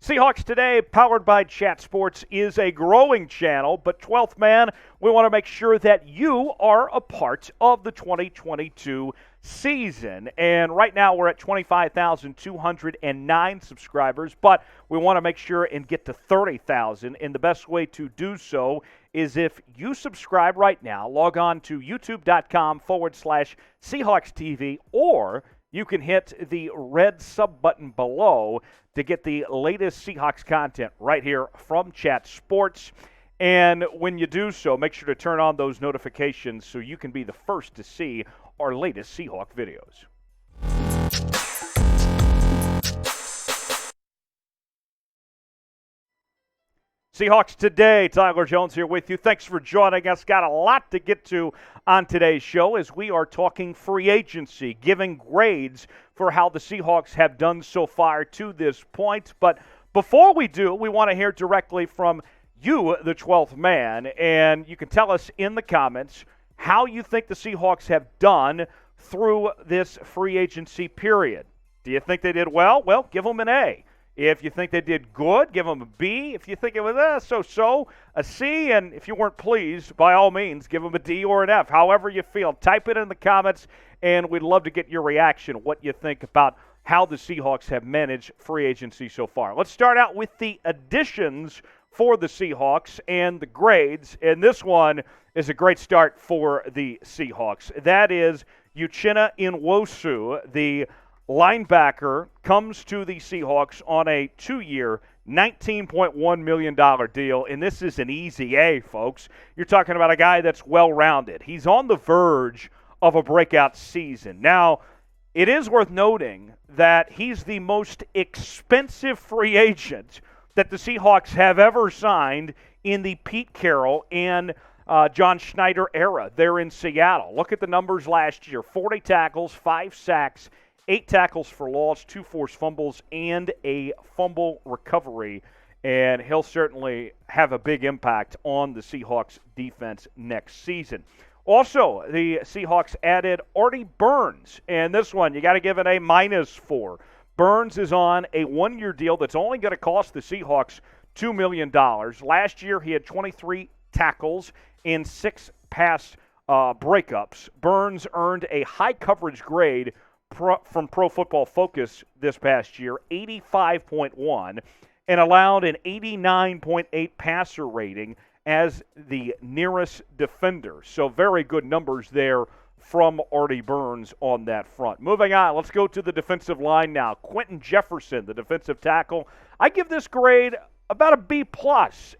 Seahawks Today, powered by Chat Sports, is a growing channel, but 12th man, we want to make sure that you are a part of the 2022 season. And right now we're at 25,209 subscribers, but we want to make sure and get to 30,000. And the best way to do so is if you subscribe right now, log on to youtube.com/Seahawks TV, or you can hit the red sub button below to get the latest Seahawks content right here from Chat Sports. And when you do so, make sure to turn on those notifications so you can be the first to see our latest Seahawk videos. Seahawks Today, Tyler Jones here with you. Thanks for joining us. Got a lot to get to on today's show as we are talking free agency, giving grades for how the Seahawks have done so far to this point. But before we do, we want to hear directly from you, the 12th man, and you can tell us in the comments how you think the Seahawks have done through this free agency period. Do you think they did well? Well, give them an A. If you think they did good, give them a B. If you think it was so-so, a C. And if you weren't pleased, by all means, give them a D or an F. However you feel, type it in the comments, and we'd love to get your reaction, what you think about how the Seahawks have managed free agency so far. Let's start out with the additions for the Seahawks and the grades. And this one is a great start for the Seahawks. That is Uchenna Nwosu, the linebacker, comes to the Seahawks on a 2-year, $19.1 million deal, and this is an easy A, folks. You're talking about a guy that's well-rounded. He's on the verge of a breakout season. Now, it is worth noting that he's the most expensive free agent that the Seahawks have ever signed in the Pete Carroll and John Schneider era there in Seattle. Look at the numbers last year: 40 tackles, 5 sacks, 8 tackles for loss, 2 forced fumbles, and a fumble recovery. And he'll certainly have a big impact on the Seahawks defense next season. Also, the Seahawks added Artie Burns, and this one you got to give an A- for. Burns is on a 1-year deal that's only going to cost the Seahawks $2 million. Last year he had 23 tackles and 6 pass breakups. Burns earned a high coverage grade from Pro Football Focus this past year, 85.1, and allowed an 89.8 passer rating as the nearest defender. So very good numbers there from Artie Burns on that front. Moving on, let's go to the defensive line now. Quinton Jefferson, the defensive tackle. I give this grade about a B+,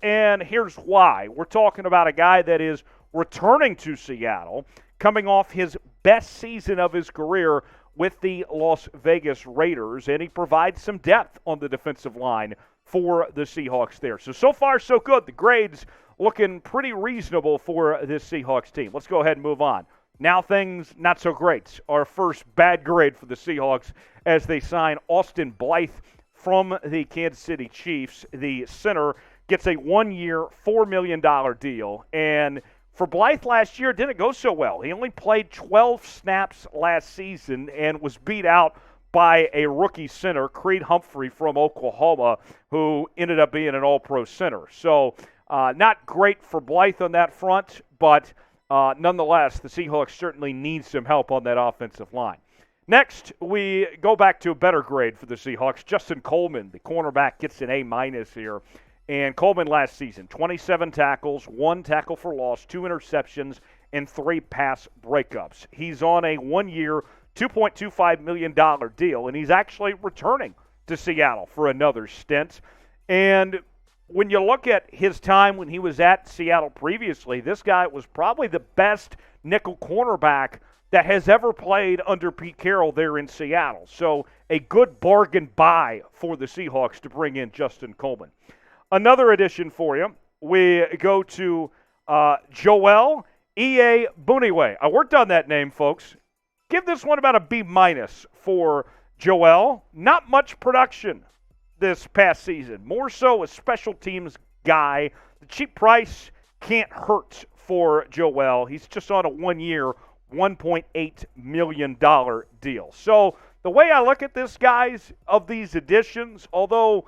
and here's why. We're talking about a guy that is returning to Seattle, coming off his best season of his career with the Las Vegas Raiders, and he provides some depth on the defensive line for the Seahawks there. So far, so good. The grades looking pretty reasonable for this Seahawks team. Let's go ahead and move on. Now things not so great. Our first bad grade for the Seahawks as they sign Austin Blythe from the Kansas City Chiefs. The center gets a 1-year, $4 million deal, and for Blythe last year, it didn't go so well. He only played 12 snaps last season and was beat out by a rookie center, Creed Humphrey from Oklahoma, who ended up being an all-pro center. So not great for Blythe on that front, but nonetheless, the Seahawks certainly need some help on that offensive line. Next, we go back to a better grade for the Seahawks. Justin Coleman, the cornerback, gets an A- here. And Coleman last season, 27 tackles, 1 tackle for loss, 2 interceptions, and 3 pass breakups. He's on a 1-year, $2.25 million deal, and he's actually returning to Seattle for another stint. And when you look at his time when he was at Seattle previously, this guy was probably the best nickel cornerback that has ever played under Pete Carroll there in Seattle. So a good bargain buy for the Seahawks to bring in Justin Coleman. Another addition for you, we go to Joel Iyuegbuniwe. I worked on that name, folks. Give this one about a B- for Joel. Not much production this past season. More so a special teams guy. The cheap price can't hurt for Joel. He's just on a 1-year, $1.8 million deal. So the way I look at this, guys, of these additions, although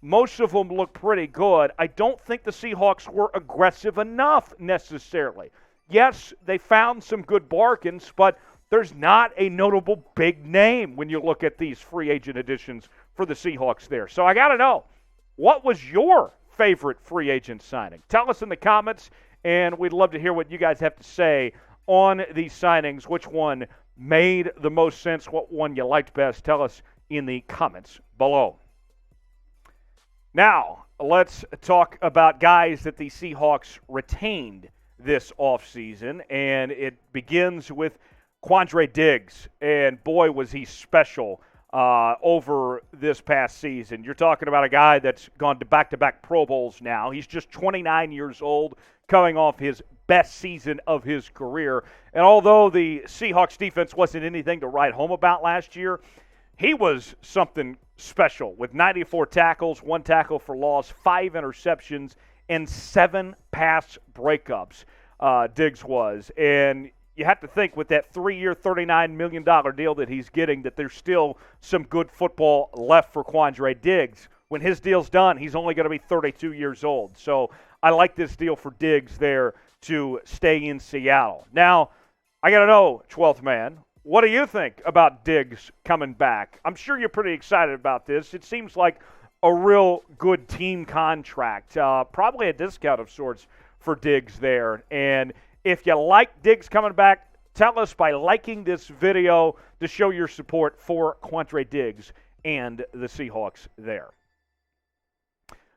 most of them look pretty good. I don't think the Seahawks were aggressive enough necessarily. Yes, they found some good bargains, but there's not a notable big name when you look at these free agent additions for the Seahawks there. So I got to know, what was your favorite free agent signing? Tell us in the comments, and we'd love to hear what you guys have to say on these signings. Which one made the most sense? What one you liked best? Tell us in the comments below. Now, let's talk about guys that the Seahawks retained this offseason, and it begins with Quandre Diggs, and boy, was he special over this past season. You're talking about a guy that's gone to back-to-back Pro Bowls now. He's just 29 years old, coming off his best season of his career. And although the Seahawks defense wasn't anything to write home about last year, he was something special with 94 tackles, 1 tackle for loss, 5 interceptions, and 7 pass breakups, Diggs was. And you have to think with that 3-year, $39 million deal that he's getting that there's still some good football left for Quandre Diggs. When his deal's done, he's only going to be 32 years old. So I like this deal for Diggs there to stay in Seattle. Now, I got to know, 12th man, what do you think about Diggs coming back? I'm sure you're pretty excited about this. It seems like a real good team contract, probably a discount of sorts for Diggs there. And if you like Diggs coming back, tell us by liking this video to show your support for Quandre Diggs and the Seahawks there.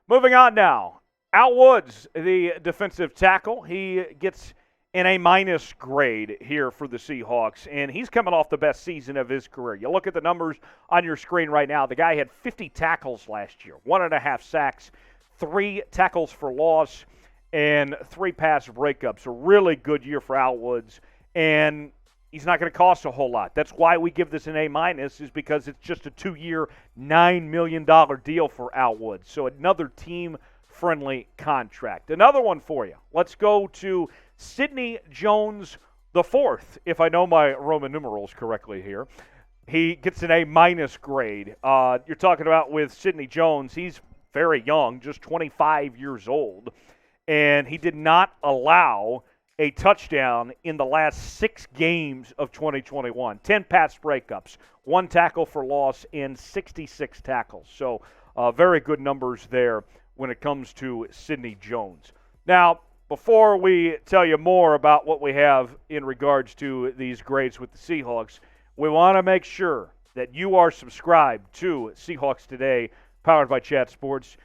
Moving on now. Outwood, the defensive tackle, he gets an A- grade here for the Seahawks, and he's coming off the best season of his career. You look at the numbers on your screen right now. The guy had 50 tackles last year, 1.5 sacks, 3 tackles for loss, and 3 pass breakups. A really good year for Outwood, and he's not going to cost a whole lot. That's why we give this an A-, is because it's just a 2-year, $9 million deal for Outwood. So another team-friendly contract. Another one for you. Let's go to Sidney Jones IV, if I know my Roman numerals correctly here. He gets an A- grade. You're talking about with Sidney Jones, he's very young, just 25 years old, and he did not allow a touchdown in the last 6 games of 2021. 10 pass breakups, 1 tackle for loss, and 66 tackles. So very good numbers there when it comes to Sidney Jones. Now, before we tell you more about what we have in regards to these grades with the Seahawks, we want to make sure that you are subscribed to Seahawks Today, powered by Chat Sports.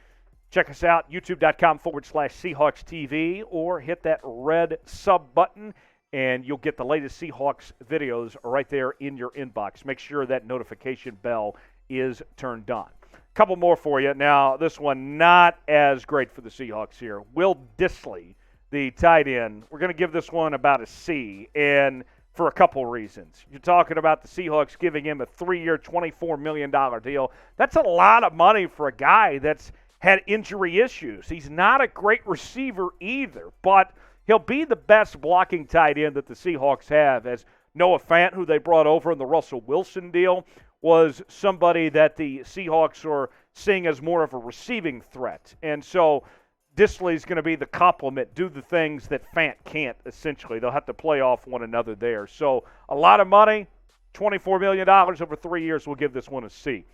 Check us out, youtube.com/Seahawks TV, or hit that red sub button, and you'll get the latest Seahawks videos right there in your inbox. Make sure that notification bell is turned on. Couple more for you. Now, this one not as great for the Seahawks here. Will Dissly, the tight end, we're going to give this one about a C, and for a couple reasons. You're talking about the Seahawks giving him a 3-year, $24 million deal. That's a lot of money for a guy that's had injury issues. He's not a great receiver either, but he'll be the best blocking tight end that the Seahawks have, as Noah Fant, who they brought over in the Russell Wilson deal, was somebody that the Seahawks are seeing as more of a receiving threat. And so Dissly's going to be the complement, do the things that Fant can't, essentially. They'll have to play off one another there. So a lot of money, $24 million over 3 years. We'll give this one a C.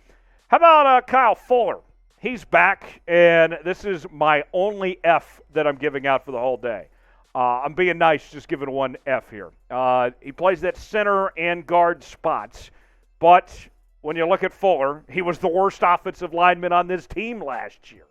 How about Kyle Fuller? He's back, and this is my only F that I'm giving out for the whole day. I'm being nice, just giving one F here. He plays that center and guard spots, but when you look at Fuller, he was the worst offensive lineman on this team last year.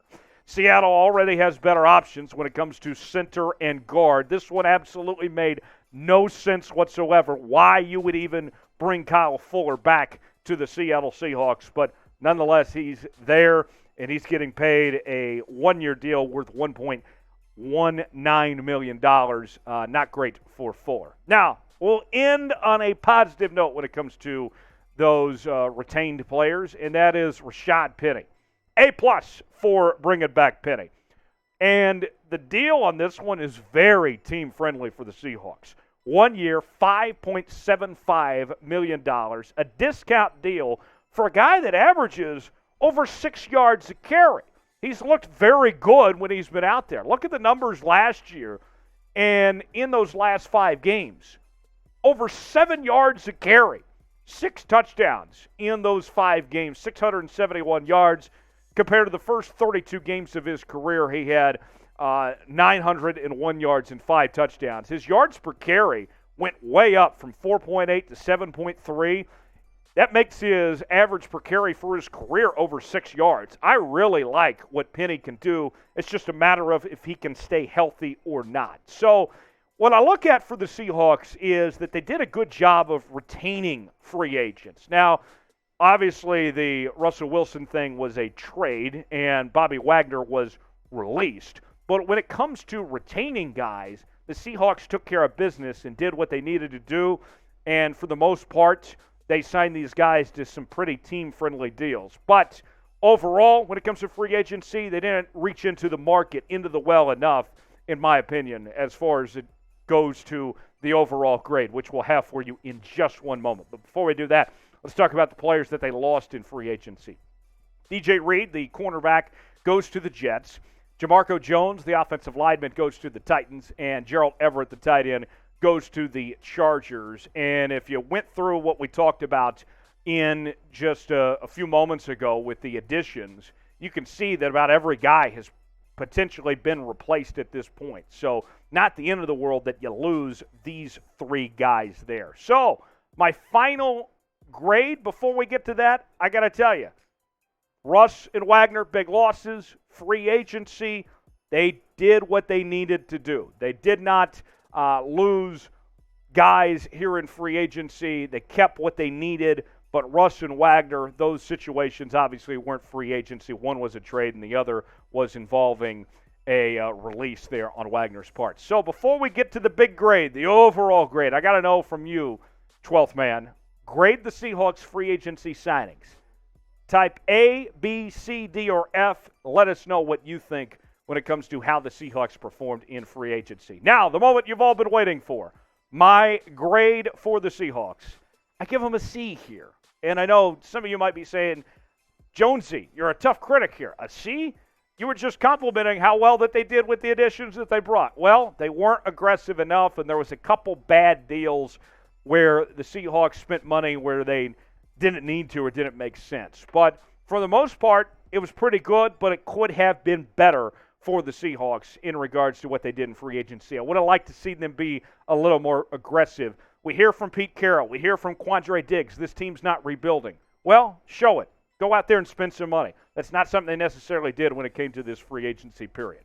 Seattle already has better options when it comes to center and guard. This one absolutely made no sense whatsoever why you would even bring Kyle Fuller back to the Seattle Seahawks, but nonetheless, he's there, and he's getting paid a 1-year deal worth $1.19 million. Not great for Fuller. Now, we'll end on a positive note when it comes to those retained players, and that is Rashaad Penny. A+ for bringing back Penny. And the deal on this one is very team-friendly for the Seahawks. 1 year, $5.75 million, a discount deal for a guy that averages over 6 yards a carry. He's looked very good when he's been out there. Look at the numbers last year, and in those last 5 games, over 7 yards a carry, 6 touchdowns in those 5 games, 671 yards. Compared to the first 32 games of his career, he had 901 yards and 5 touchdowns. His yards per carry went way up from 4.8 to 7.3. That makes his average per carry for his career over 6 yards. I really like what Penny can do. It's just a matter of if he can stay healthy or not. So what I look at for the Seahawks is that they did a good job of retaining free agents. Now, obviously the Russell Wilson thing was a trade, and Bobby Wagner was released. But when it comes to retaining guys, the Seahawks took care of business and did what they needed to do. And for the most part, they signed these guys to some pretty team-friendly deals. But overall, when it comes to free agency, they didn't reach into the market, into the well enough, in my opinion, as far as it goes to the overall grade, which we'll have for you in just one moment. But before we do that, let's talk about the players that they lost in free agency. DJ Reed, the cornerback, goes to the Jets. Jamarco Jones, the offensive lineman, goes to the Titans. And Gerald Everett, the tight end, goes to the Chargers. And if you went through what we talked about in just a few moments ago with the additions, you can see that about every guy has potentially been replaced at this point. So not the end of the world that you lose these 3 guys there. So my final grade before we get to that, I got to tell you, Russ and Wagner, big losses. Free agency, they did what they needed to do. They did not lose guys here in free agency. They kept what they needed. But Russ and Wagner, those situations obviously weren't free agency. One was a trade, and the other was involving a release there on Wagner's part. So before we get to the big grade, the overall grade, I got to know from you, 12th man, grade the Seahawks free agency signings. Type A, B, C, D, or F. Let us know what you think when it comes to how the Seahawks performed in free agency. Now, the moment you've all been waiting for, my grade for the Seahawks. I give them a C here. And I know some of you might be saying, Jonesy, you're a tough critic here. A C? You were just complimenting how well that they did with the additions that they brought. Well, they weren't aggressive enough, and there was a couple bad deals where the Seahawks spent money where they didn't need to or didn't make sense. But for the most part, it was pretty good, but it could have been better for the Seahawks in regards to what they did in free agency. I would have liked to see them be a little more aggressive. We hear from Pete Carroll. We hear from Quandre Diggs. This team's not rebuilding. Well, show it. Go out there and spend some money. That's not something they necessarily did when it came to this free agency period.